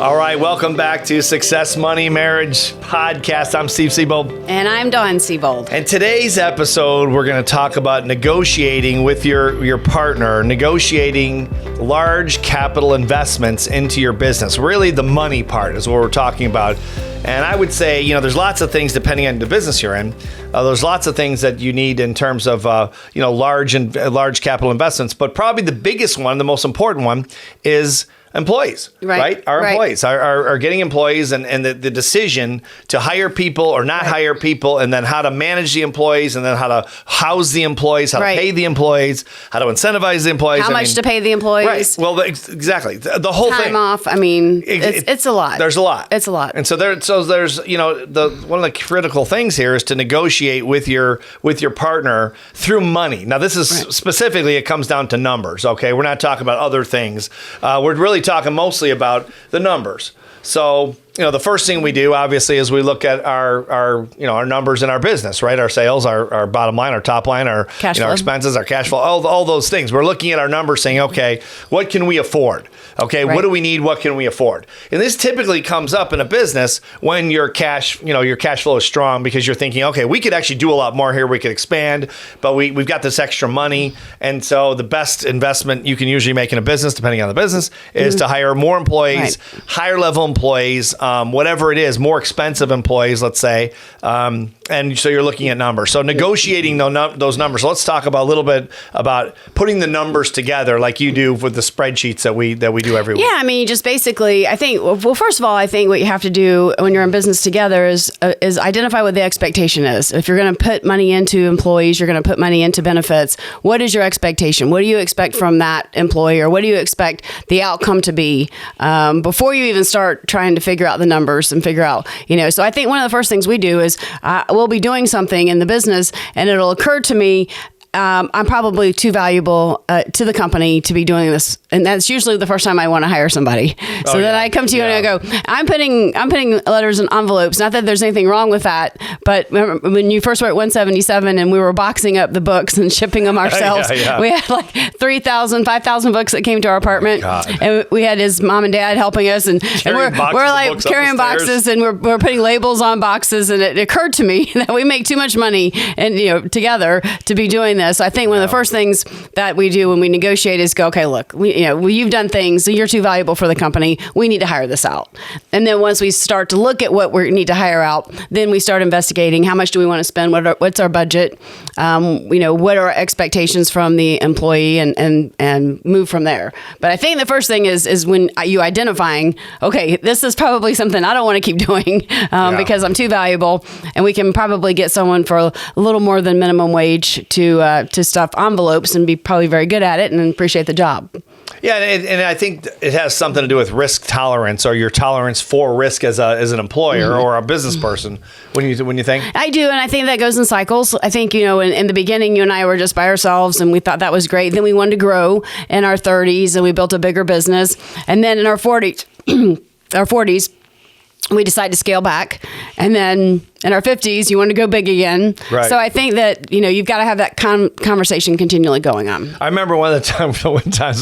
All right, welcome back to Success Money Marriage Podcast. I'm Steve Siebold. And I'm Dawn Siebold. And today's episode, we're going to talk about negotiating with your partner, negotiating large capital investments into your business. Really, the money part is what we're talking about. And I would say, there's lots of things depending on the business you're in. There's lots of things that you need in terms of, large capital investments. But probably the biggest one, the most important one, is employees, right? Our employees are getting employees and the decision to hire people or not hire people, and then how to manage the employees, and then how to house the employees, how to pay the employees, how to incentivize the employees. How much to pay the employees. Right. Well, exactly. The whole thing. Time off. I mean, it's a lot. There's a lot. It's a lot. And so there's, one of the critical things here is to negotiate with your partner through money. Now, this is specifically, it comes down to numbers. Okay. We're not talking about other things. We're really talking mostly about the numbers. So, the first thing we do, obviously, is we look at our numbers in our business, right? Our sales, our bottom line, our top line, our cash flow. Our expenses, our cash flow, all those things. We're looking at our numbers saying, okay, what can we afford? Okay, what do we need? What can we afford? And this typically comes up in a business when your cash flow is strong, because you're thinking, okay, we could actually do a lot more here. We could expand, but we've got this extra money. And so the best investment you can usually make in a business, depending on the business, is to hire more employees, higher level employees, whatever it is, more expensive employees, let's say. And so you're looking at numbers. So negotiating those numbers. So let's talk about a little bit about putting the numbers together like you do with the spreadsheets that we do every week. Yeah, I mean, just basically, I think, well, first of all, I think what you have to do when you're in business together is identify what the expectation is. If you're going to put money into employees, you're going to put money into benefits. What is your expectation? What do you expect from that employee, or what do you expect the outcome to be before you even start trying to figure out the numbers and figure out, So I think one of the first things we do is we'll be doing something in the business, and it'll occur to me, I'm probably too valuable to the company to be doing this, and that's usually the first time I want to hire somebody. So then I come to you and I go, I'm putting letters in envelopes. Not that there's anything wrong with that, but remember when you first were at 177 and we were boxing up the books and shipping them ourselves, we had like 3,000, 5,000 books that came to our apartment, and we had his mom and dad helping us, and we're like carrying boxes, and we're putting labels on boxes, and it occurred to me that we make too much money and together to be doing this. I think one of the first things that we do when we negotiate is go, okay, look, you've done things, so you're too valuable for the company. We need to hire this out. And then once we start to look at what we need to hire out, then we start investigating how much do we want to spend, what's our budget, what are our expectations from the employee, and move from there. But I think the first thing is when you identifying, okay, this is probably something I don't want to keep doing because I'm too valuable, and we can probably get someone for a little more than minimum wage to stuff envelopes and be probably very good at it and appreciate the job. Yeah, and I think it has something to do with risk tolerance, or your tolerance for risk as an employer or a business person. When you think? I do, and I think that goes in cycles. I think in the beginning, you and I were just by ourselves, and we thought that was great. Then we wanted to grow in our 30s, and we built a bigger business. And then in our 40s, we decided to scale back, and then in our 50s, you want to go big again. Right. So I think that, you've got to have that conversation continually going on. I remember one of the times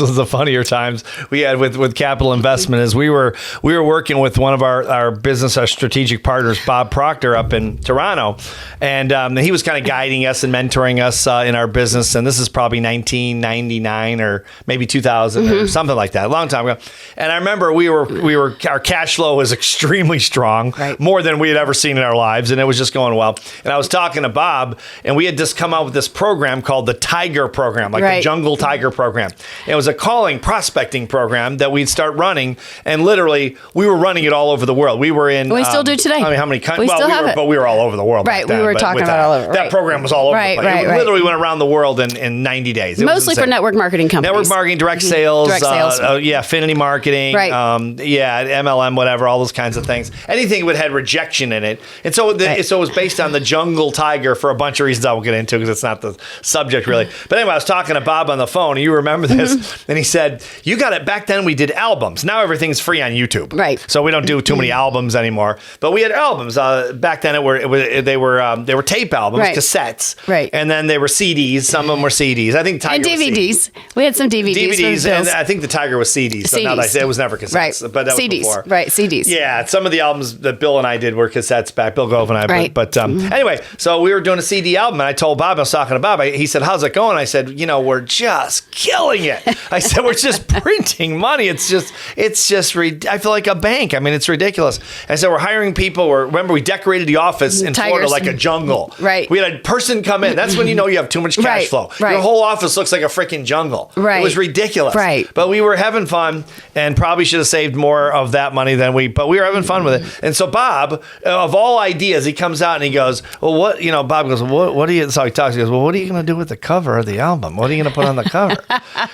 was the funnier times we had with capital investment is we were working with one of our business, our strategic partners, Bob Proctor, up in Toronto. And he was kind of guiding us and mentoring us in our business. And this is probably 1999 or maybe 2000 or something like that, a long time ago. And I remember our cash flow was extremely strong, more than we had ever seen in our lives. And it was just going well. And I was talking to Bob, and we had just come out with this program called the Tiger Program, the Jungle Tiger Program. And it was a prospecting program that we'd start running, and literally we were running it all over the world. We were in. We still do today. I mean, how many countries? But we were all over the world. Right, we were talking about all over. That program was all over the place. We literally went around the world in 90 days. Mostly for network marketing companies. Network marketing, direct sales. Affinity marketing. MLM, whatever, all those kinds of things. Anything that had rejection in it. And so So it was based on the jungle tiger for a bunch of reasons I won't get into because it's not the subject really. But anyway, I was talking to Bob on the phone, and you remember this, and he said, you got it. Back then we did albums. Now everything's free on YouTube. Right. So we don't do too many albums anymore. But we had albums. Back then they were tape albums, cassettes. Right. And then they were CDs. Some of them were CDs. I think Tiger and DVDs. We had some DVDs. And I think the Tiger was CDs. So now that I say it was never cassettes. Right. But that CDs. was before. Right. CDs. Yeah. Some of the albums that Bill and I did were cassettes back. Bill Gove and I. Right. But anyway, so we were doing a CD album, and I told Bob, I was talking to Bob. He said, how's it going? I said, we're just killing it. I said, we're just printing money. It's just, I feel like a bank. I mean, it's ridiculous. I said, we're hiring people. Remember, we decorated the office in Florida like a jungle. Right. We had a person come in. That's when you have too much cash flow. Right. Your whole office looks like a freaking jungle. Right. It was ridiculous. Right. But we were having fun, and probably should have saved more of that money but we were having fun with it. And so Bob, of all ideas, he comes out and he goes, well, what, Bob goes, what are you, so he talks, he goes, well, what are you going to do with the cover of the album? What are you going to put on the cover?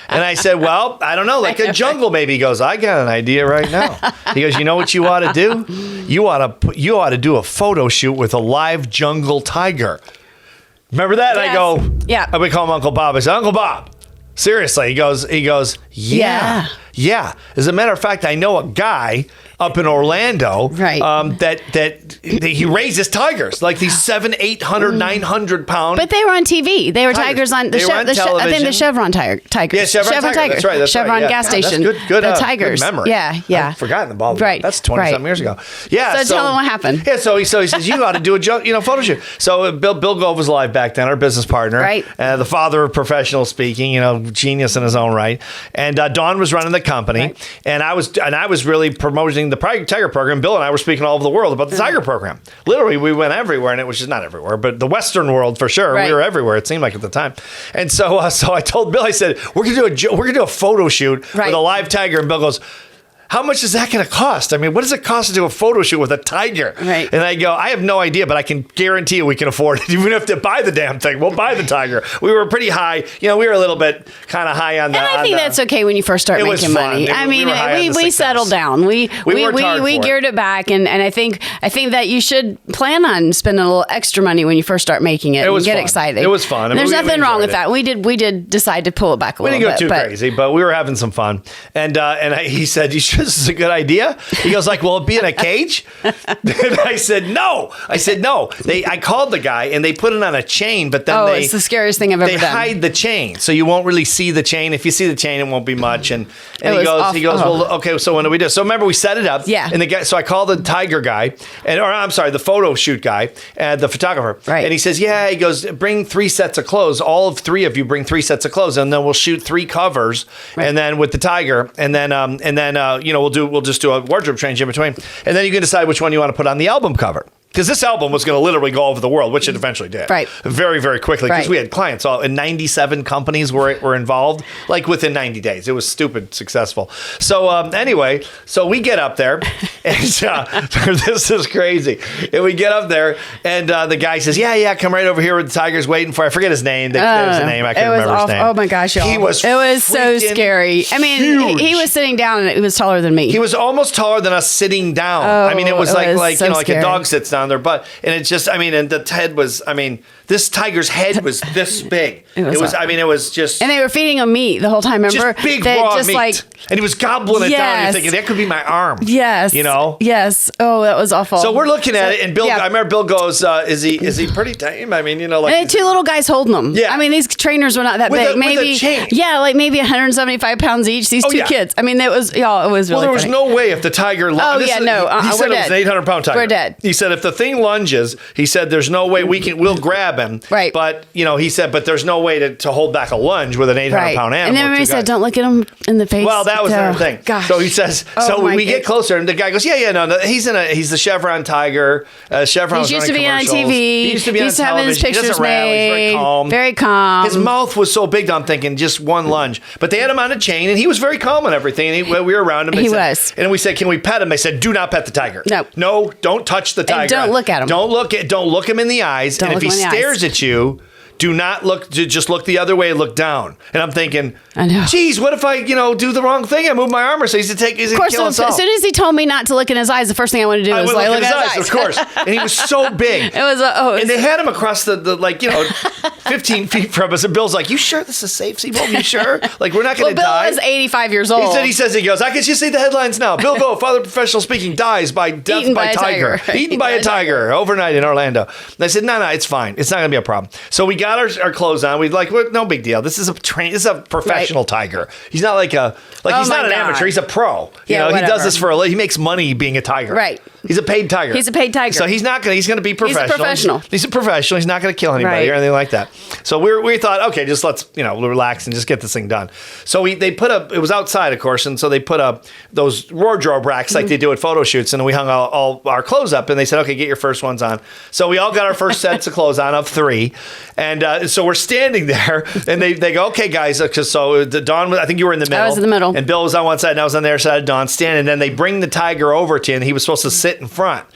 And I said, well, I don't know, like a jungle maybe. He goes, I got an idea right now. He goes, you know what you ought to do? You ought to do a photo shoot with a live jungle tiger. Remember that? Yes. And I go, yeah. I would call him Uncle Bob. I said, Uncle Bob, seriously. He goes, yeah. As a matter of fact, I know a guy up in Orlando, right? That he raises tigers, like these 700, 800, 900 pound. But they were on TV. They were tigers on the I think the Chevron tigers. Yeah, Chevron Tigers. That's right. Chevron gas station. That's good. The tigers. Good memory. Yeah. I've forgotten the ball. Right. That's 20-something years ago. Yeah. So tell him what happened. Yeah. So he says you ought to do a photo shoot. So Bill Gove was alive back then, our business partner, right? The father of professional speaking, genius in his own right. And Don was running the company, right. and I was really promoting the Tiger program. Bill and I were speaking all over the world about the Tiger program. Literally, we went everywhere, and it was just not everywhere, but the Western world for sure. Right. We were everywhere. It seemed like at the time. And so I told Bill, I said, we're gonna do a photo shoot with a live tiger. And Bill goes, how much is that going to cost? I mean, what does it cost to do a photo shoot with a tiger? Right. And I go, I have no idea, but I can guarantee you we can afford it. Even if to buy the damn thing, we'll buy the tiger. We were pretty high. We were a little bit kind of high on that. And I think that's okay when you first start making money. We settled down. We geared it back, and I think that you should plan on spending a little extra money when you first start making it. And get excited. It was fun. There's nothing wrong with that. We did decide to pull it back a little bit. We didn't go too crazy, but we were having some fun. And he said, you sure this is a good idea? He goes like, will it be in a cage? And I said, no. I called the guy, and they put it on a chain, but then it's the scariest thing I've ever done. They hide the chain, so you won't really see the chain. If you see the chain, it won't be much. And he goes, well, okay, so when do we do? So remember, we set it up. Yeah. And so I called the tiger guy, the photo shoot guy, the photographer. Right. And he says, yeah, he goes, bring 3 sets of clothes. All of 3 of you bring 3 sets of clothes, and then we'll shoot 3 covers, and then with the tiger, and then we'll just do a wardrobe change in between, and then you can decide which one you want to put on the album cover. Because this album was going to literally go over the world, which it eventually did. Right. Very, very quickly. Because we had clients. And 97 companies were involved, like within 90 days. It was stupid successful. So anyway, we get up there. And this is crazy. And we get up there, and the guy says, yeah, come right over here with the tiger's waiting for. I forget his name. There's a name. I can't remember his name. Oh my gosh, y'all. It was so scary. I mean, huge. he was sitting down, and he was taller than me. He was almost taller than us sitting down. I mean, it was like a dog sits down their butt, and it just, and the head was, this tiger's head was this big. It was just, and they were feeding him meat the whole time. Remember, just big raw meat, and he was gobbling it down. And you're thinking that could be my arm. Yes, yes. Oh, that was awful. So we're looking at it, and Bill. I remember Bill goes, "Is he pretty tame?" And 2 little guys holding them. Yeah, these trainers were not that big. Maybe like maybe 175 pounds each. These 2 kids. It was really. Well, there was no way if the tiger. He said it was an 800-pound tiger. We're dead. He said if the thing lunges, he said there's no way we'll grab him. Right. But he said, but there's no way to hold back a lunge with an 800-pound animal. And then he said, don't look at him in the face. Well, that was another thing. Gosh. So he says, we get closer, and the guy goes, no, he's the Chevron Tiger. Chevron. He used to be on TV. He used to be on television. Having his pictures made. He's very calm. Very calm. His mouth was so big, I'm thinking just one lunge. But they had him on a chain, and he was very calm and everything. And we were around him. And we said, can we pet him? They said, do not pet the tiger. No, don't touch the tiger. And don't look at him. Don't look him in the eyes. And if he stares at you, do not look, just look the other way, look down. And I'm thinking, I know. Geez, what if I, do the wrong thing? I move my arm, so he's to kill us all. As soon as he told me not to look in his eyes, the first thing I wanted to do was look at his eyes. Of course. And he was so big. And they had him across the 15 feet from us. And Bill's like, you sure this is safe, Seabold? You sure? Like, we're not going to die? Bill is 85 years old. He goes, I can just see the headlines now. Bill Goh, father professional speaking, dies by death by tiger. Eaten by a tiger overnight in Orlando. And I said, no, it's fine. It's not going to be a problem. So we got our clothes on. We no big deal. This is a professional tiger. He's not he's not an amateur. He's a pro. He does this for he makes money being a tiger. Right. He's a paid tiger. He's a paid tiger. So he's going to be professional. He's a professional. He's a professional. He's not going to kill anybody or anything like that. So we thought, okay, just let's, relax and just get this thing done. So it was outside, of course, and so they put up those wardrobe racks like they do at photo shoots, and we hung all our clothes up, and they said, okay, get your first ones on. So we all got our first sets of clothes on of 3, and so we're standing there, and they go, okay, guys, so Dawn, I think you were in the middle. I was in the middle. And Bill was on one side, and I was on the other side of Dawn standing, and then they bring the tiger over to you, and he was supposed to sit in front.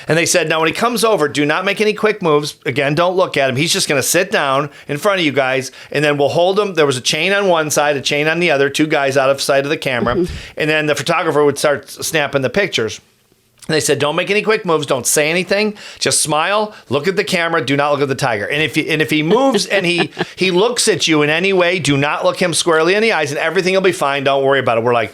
And they said, now when he comes over, do not make any quick moves. Again, don't look at him. He's just going to sit down in front of you guys, and then we'll hold him. There was a chain on one side, a chain on the other, 2 guys out of sight of the camera. And then the photographer would start snapping the pictures. And they said, don't make any quick moves. Don't say anything. Just smile. Look at the camera. Do not look at the tiger. And if he moves and he looks at you in any way, do not look him squarely in the eyes, and everything will be fine. Don't worry about it. We're like,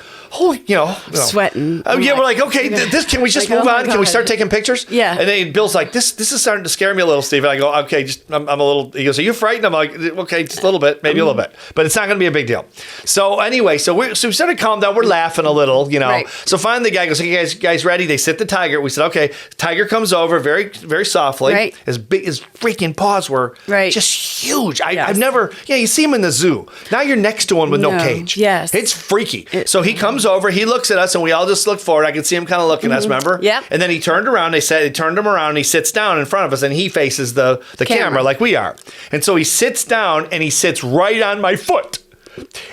sweating. We're like, okay, can we just move on? Can we start taking pictures? Yeah. And then Bill's like, this is starting to scare me a little, Steve. And I go, okay, I'm a little. He goes, are you frightened? I'm like, okay, just a little bit, maybe a little bit, but it's not going to be a big deal. So anyway, so we started calm down. We're laughing a little, Right. So finally, the guy goes, hey, guys, ready? They sit the tiger. We said, okay. Tiger comes over very, very softly. Right. His freaking paws were just huge. I've never. Yeah, you see him in the zoo. Now you're next to one with no cage. Yes. It's freaky. So he comes over. He looks at us, and we all just look forward. I could see him kind of looking at us, remember? Yep. And then he turned around. They turned him around, and he sits down in front of us, and he faces the camera like we are. And so he sits down, and he sits right on my foot.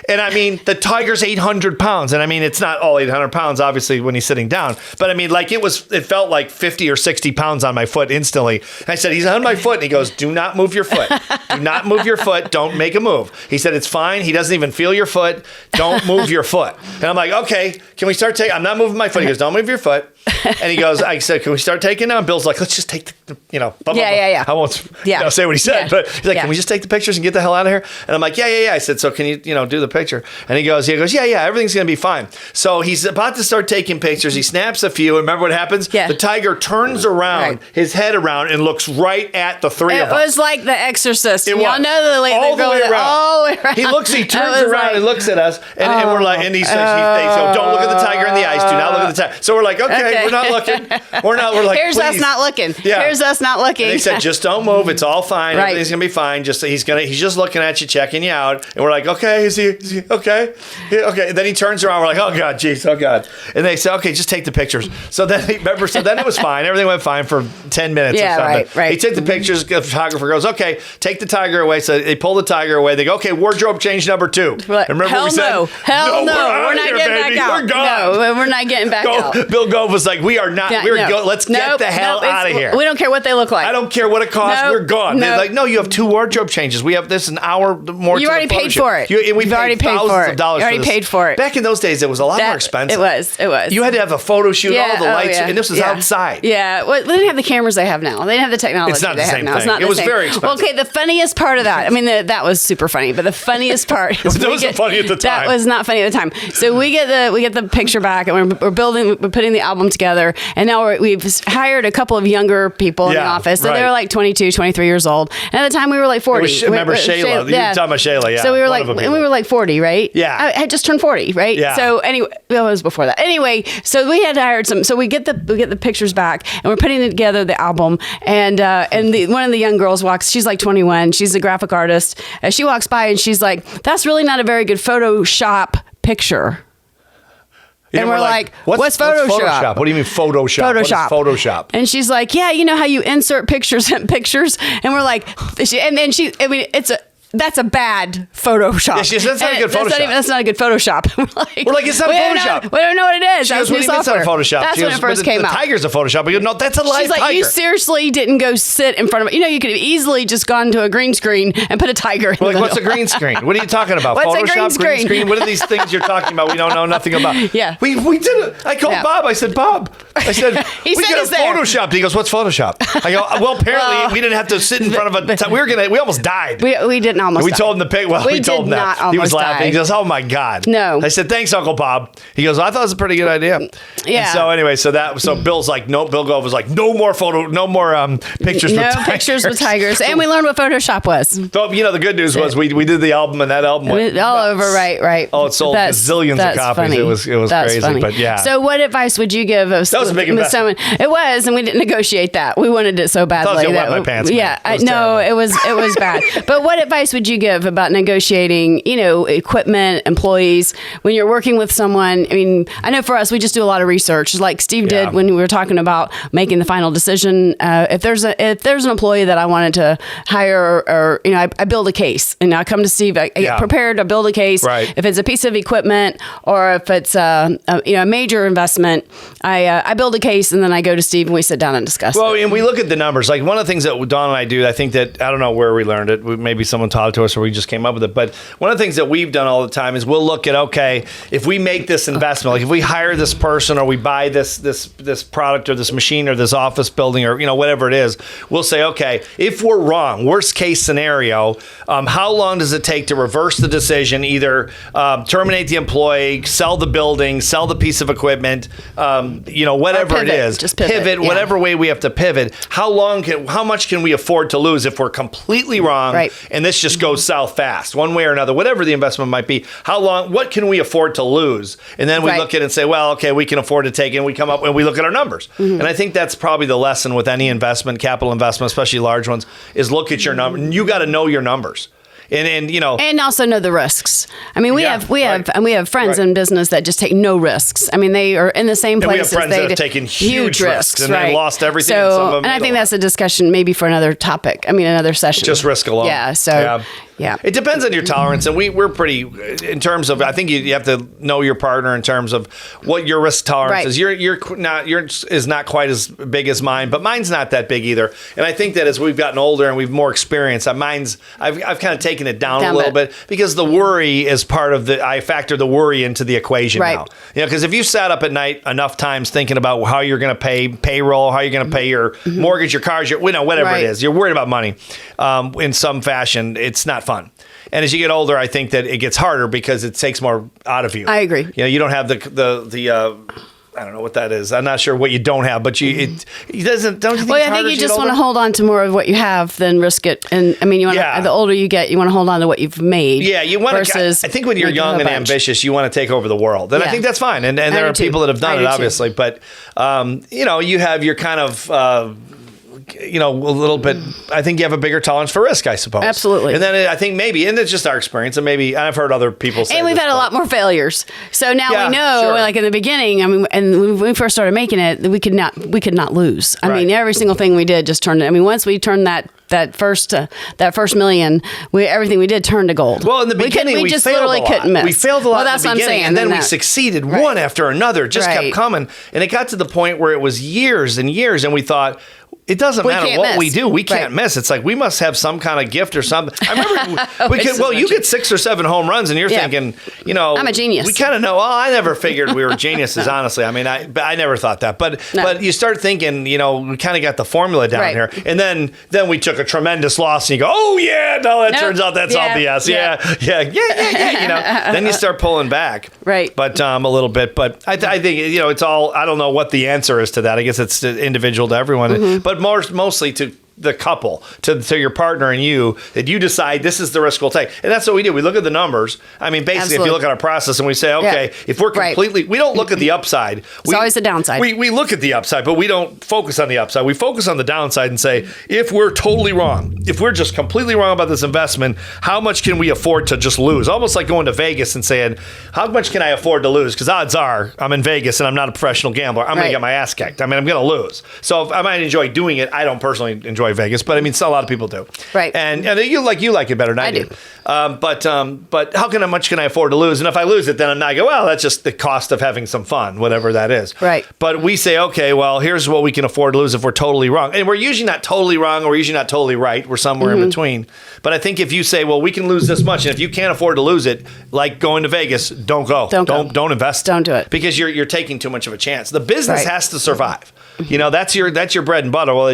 And I mean, the tiger's 800 pounds. And I mean, it's not all 800 pounds, obviously, when he's sitting down. But I mean, it felt like 50 or 60 pounds on my foot instantly. And I said, he's on my foot. And he goes, do not move your foot. Do not move your foot. Don't make a move. He said, it's fine. He doesn't even feel your foot. Don't move your foot. And I'm like, okay, can we start taking, I'm not moving my foot. He goes, don't move your foot. And he goes, I said, can we start taking now? And Bill's like, let's just take the, Yeah. I won't say what he said, but he's like, can we just take the pictures and get the hell out of here? And I'm like, yeah. I said, so can you, do the picture? And he goes, yeah, everything's going to be fine. So he's about to start taking pictures. He snaps a few. And remember what happens? Yeah. The tiger turns around, his head around, and looks right at the 3 of us. It was like The Exorcist. It Y'all was. know the all the way around. He turns around and looks at us. And we're like, and he says, so don't look at the tiger in the eyes. Do not look at the tiger. So we're like, okay. We're not looking. We're like, here's please. us not looking. Yeah. Here's us not looking. And they said, just don't move. It's all fine. Right. Everything's gonna be fine. Just he's just looking at you, checking you out. And we're like, okay, is he okay? Yeah, okay. And then he turns around. We're like, oh God, jeez, oh God. And they said, okay, just take the pictures. So then it was fine. Everything went fine for 10 minutes. Yeah, or something. right. He took the pictures. The photographer goes, okay, take the tiger away. So they pull the tiger away. They go, okay, wardrobe change number 2. Remember we said, no. Hell no. We're not getting back out. We're gone. No, we're not getting back out. Bill Goh was like, we are not. Let's get the hell out of here. We don't care what they look like. I don't care what it costs. We're gone. They're like, no, you have 2 wardrobe changes. We have this an hour more. You already paid for it. We've already paid for it. You already paid for it. Back in those days, it was a lot more expensive. It was. You had to have a photo shoot, all the lights, and this was outside. Yeah, well, they didn't have the cameras they have now. They didn't have the technology it's not they the have same now. Thing. It's not it the was same. very expensive. Well, okay, the funniest part of that, I mean, that was super funny, but the funniest part is that wasn't funny at the time. That was not funny at the time. So we get the picture back, and we're putting the album together, and now we've hired a couple of younger people in the office. So they were like 22, 23 years old. And at the time we were like 40. Remember Shayla? You were talking about Shayla, yeah. So we were like 40, right? Yeah. I had just turned 40, right? Yeah. So anyway, it was before that. Anyway, so we had hired some. So we get the pictures back, and we're putting together the album. And one of the young girls walks. She's like 21. She's a graphic artist. She walks by and she's like, "That's really not a very good Photoshop picture." And we're like, what's Photoshop? What do you mean Photoshop? Photoshop. What is Photoshop? And she's like, yeah, you know how you insert pictures in pictures? And we're like, that's a bad Photoshop. Yeah, that's not a good Photoshop. That's not a good Photoshop. We're like, it's not Photoshop. We don't know what it is. She That's goes, what do you mean it's not a Photoshop? That's when it first came out. The tiger's a Photoshop. I go, no, that's a live She's like, tiger. you seriously didn't go sit in front of it. You know, you could have easily just gone to a green screen and put a tiger in the what's a green screen? What are you talking about? What's a Photoshop, green screen? What are these things you're talking about? We don't know nothing about. Yeah. We did it. I called Bob. I said, Bob. I said, He we said got it's a there. Photoshop. He goes, what's Photoshop? I go, well, apparently we didn't have to sit in front of we almost died. We didn't almost We die. told him to pick. Well, we told him that. He was laughing. He goes, "Oh my god!" No. I said, "Thanks, Uncle Bob." He goes, "I thought it was a pretty good idea." Yeah. And so anyway, so Bill's like, no. Bill Gove was like, no more pictures. No with tigers. pictures with tigers, and we learned what Photoshop was. So the good news was we did the album, and that album went All nuts. over, right. Oh, it sold zillions of copies. Funny. It was That's crazy, funny. but yeah. So, what advice would you give us? That was a big investment. It was, and we didn't negotiate that. We wanted it so badly. I was gonna wet that my pants. Yeah, man. it was bad. But what advice would you give about negotiating? Equipment, employees when you're working with someone? I mean, I know for us, we just do a lot of research, like Steve did when we were talking about making the final decision. If there's an employee that I wanted to hire, or I build a case, and I come to Steve. I get prepared to build a case. Right. If it's a piece of equipment or if it's a major investment, I build a case, and then I go to Steve and we sit down and discuss. Well, it. and we look at the numbers. Like one of the things that Dawn and I do, I think that I don't know where we learned it. Maybe someone taught it to us, or we just came up with it. But one of the things that we've done all the time is we'll look at, okay, if we make this investment, like if we hire this person or we buy this product or this machine or this office building or whatever it is, we'll say, okay, if we're wrong, worst case scenario, how long does it take to reverse the decision, either terminate the employee, sell the building, sell the piece of equipment, whatever it is, just pivot, whatever way we have to pivot. How much can we afford to lose if we're completely wrong and this just goes south fast, one way or another, whatever the investment might be? What can we afford to lose? And then we look at it and say, well, okay, we can afford to take it, and we come up and we look at our numbers. And I think that's probably the lesson with any investment, capital investment, especially large ones, is look at your number. You got to know your numbers. And also know the risks. I mean, we have friends in business that just take no risks. I mean, they are in the same place. We have friends that have taken huge risks and they lost everything. So, and I think that's a discussion maybe for another topic. I mean, another session. Just risk alone. Yeah. So. Yeah. It depends on your tolerance, and we're pretty in terms of. I think you have to know your partner in terms of what your risk tolerance is. Yours is not quite as big as mine, but mine's not that big either. And I think that as we've gotten older and we've more experience, I've kind of taken it down a little bit because the worry is part of I factor the worry into the equation now. Because if you sat up at night enough times thinking about how you're going to pay payroll, how you're going to pay your mortgage, your cars, whatever it is, you're worried about money in some fashion. It's not fun. And as you get older, I think that it gets harder because it takes more out of you. I agree. You don't have the I don't know what that is. I'm not sure what you don't have, but it doesn't. Don't you think? Well, I think you just want to hold on to more of what you have than risk it. And I mean, the older you get, you want to hold on to what you've made. Yeah, you want to. I think when you're young and ambitious, you want to take over the world, and I think that's fine. And there are people that have done it, obviously. But you have your kind of. A little bit. I think you have a bigger tolerance for risk, I suppose. Absolutely. And then I think maybe, and it's just our experience, and maybe I've heard other people say. And we've had a lot more failures, so now we know. Like in the beginning, I mean, and when we first started making it, we could not lose. I mean, every single thing we did just turned. I mean, once we turned that first million, everything we did turned to gold. Well, in the beginning, we just literally couldn't miss. We failed a lot. Well, that's what I'm saying. And then we succeeded one after another. Just kept coming, and it got to the point where it was years and years, and we thought. It doesn't matter what we do. We can't miss. It's like we must have some kind of gift or something. I remember you get 6 or 7 home runs and you're thinking, I'm a genius. We kind of know. Well, I never figured we were geniuses, honestly. I mean, I never thought that. But you start thinking, we kind of got the formula down here. And then we took a tremendous loss and you go, oh, yeah, no, that turns out that's all BS. Yeah. Then you start pulling back. Right. But a little bit. But I think, it's all, I don't know what the answer is to that. I guess it's individual to everyone. But mostly to the couple, to your partner and you, that you decide this is the risk we'll take. And that's what we do. We look at the numbers. I mean, basically, if you look at our process and we say, okay, if we're completely, we don't look at the upside. It's always the downside. We look at the upside, but we don't focus on the upside. We focus on the downside and say, if we're totally wrong, if we're just completely wrong about this investment, how much can we afford to just lose? Almost like going to Vegas and saying, how much can I afford to lose? Because odds are I'm in Vegas and I'm not a professional gambler. I'm going to get my ass kicked. I mean, I'm going to lose. So I might enjoy doing it. I don't personally enjoy enjoy Vegas, but I mean, so a lot of people do. Right. And you like it better than I do. But how much can I afford to lose? And if I lose it, then I go, well, that's just the cost of having some fun, whatever that is. Right. But we say, okay, well, here's what we can afford to lose if we're totally wrong. And we're usually not totally wrong, or we're usually not totally right. We're somewhere in between. But I think if you say, well, we can lose this much, and if you can't afford to lose it, like going to Vegas, don't go. Don't invest. Don't do it. Because you're taking too much of a chance. The business has to survive. That's your bread and butter. Well,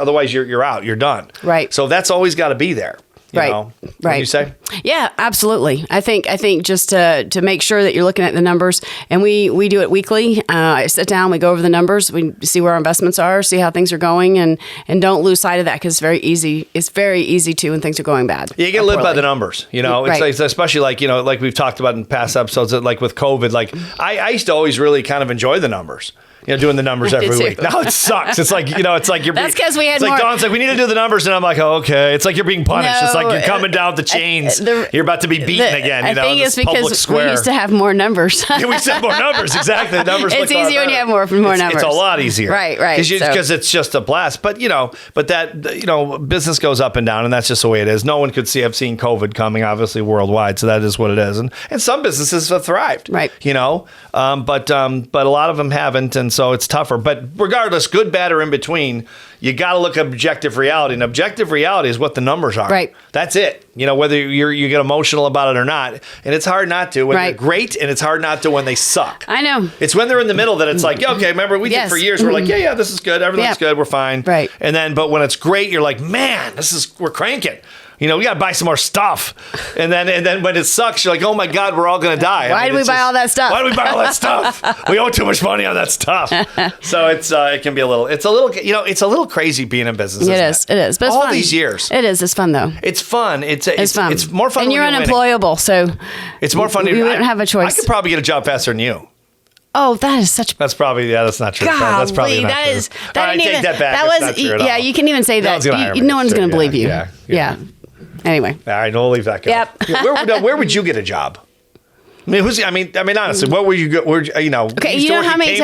otherwise you're out. You're done. Right. So that's always got to be there. Right. What you say? Yeah, absolutely. I think just to make sure that you're looking at the numbers, and we do it weekly. I sit down, we go over the numbers, we see where our investments are, see how things are going, and don't lose sight of that, because it's very easy. It's very easy to when things are going bad. You get to live by the numbers. It's like, especially like we've talked about in past episodes, like with COVID. Like I used to always really kind of enjoy the numbers. Doing the numbers every week. Now it sucks. It's like, it's like you're. That's because we had more. Like Dawn's like, we need to do the numbers, and I'm like, oh, okay. It's like you're being punished. No, it's like you're coming down with the chains. You're about to be beaten again. I think it's because we used to have more numbers. We used to have more numbers. Exactly. The numbers. It's easier when you have more numbers. It's a lot easier. Right. Because it's just a blast. But that business goes up and down, and that's just the way it is. No one could have seen COVID coming, obviously worldwide. So that is what it is. And some businesses have thrived. Right. But a lot of them haven't, and so it's tougher. But regardless, good, bad, or in between, you got to look at objective reality. And objective reality is what the numbers are. Right. That's it. Whether you get emotional about it or not. And it's hard not to when they're great, and it's hard not to when they suck. I know. It's when they're in the middle that it's like, okay, remember, we did for years. We're like, yeah, this is good. Everything's good. We're fine. Right. And then, but when it's great, you're like, man, we're cranking. We got to buy some more stuff. And then when it sucks, you're like, oh my God, we're all going to die. Why did we buy all that stuff? Why did we buy all that stuff? We owe too much money on that stuff. So it can be a little crazy being in business. It is. But it's all fun. These years. It's fun though. It's fun. It's fun. It's more fun. And you're unemployable, so it's more fun. You wouldn't have a choice. I could probably get a job faster than you. Oh, that is such. That's probably that's not true. Golly, that's probably not that true. is. That didn't take even, that back. That was was. not true at all. Yeah, you can even say that. No one's going to believe you. Yeah. Anyway. All right, we'll leave that go. Yep. Where would you get a job? I mean, honestly, what would you go? Okay, do you know how many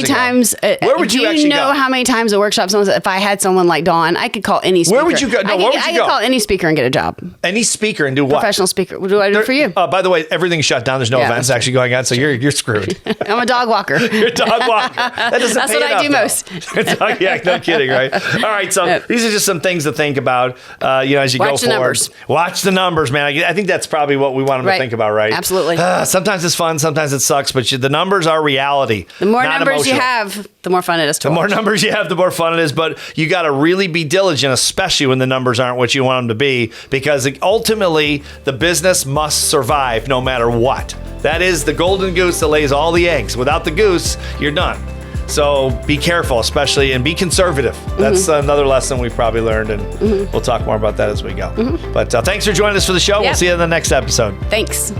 times? Where would you actually go? Do you know how many times a workshop? If I had someone like Dawn, I could call any speaker. Where would you go? No, I could call any speaker and get a job. Any speaker and do what? Professional speaker. What do I do for you? By the way, everything's shut down. There's no events actually going on, so you're screwed. I'm a dog walker. You're a dog walker. That's what I do most. Yeah, no kidding, right? All right, so these are just some things to think about. As you go forward. Watch the numbers, man. I think that's probably what we want them to think about, right? Absolutely. Sometimes it's fun, sometimes it sucks, but the numbers are reality. The more numbers you have, the more fun it is to watch. The more numbers you have, the more fun it is, but you got to really be diligent, especially when the numbers aren't what you want them to be, because ultimately the business must survive no matter what. That is the golden goose that lays all the eggs. Without the goose, you're done. So be careful, especially, and be conservative. That's another lesson we've probably learned, and we'll talk more about that as we go. But thanks for joining us for the show. We'll see you in the next episode. Thanks.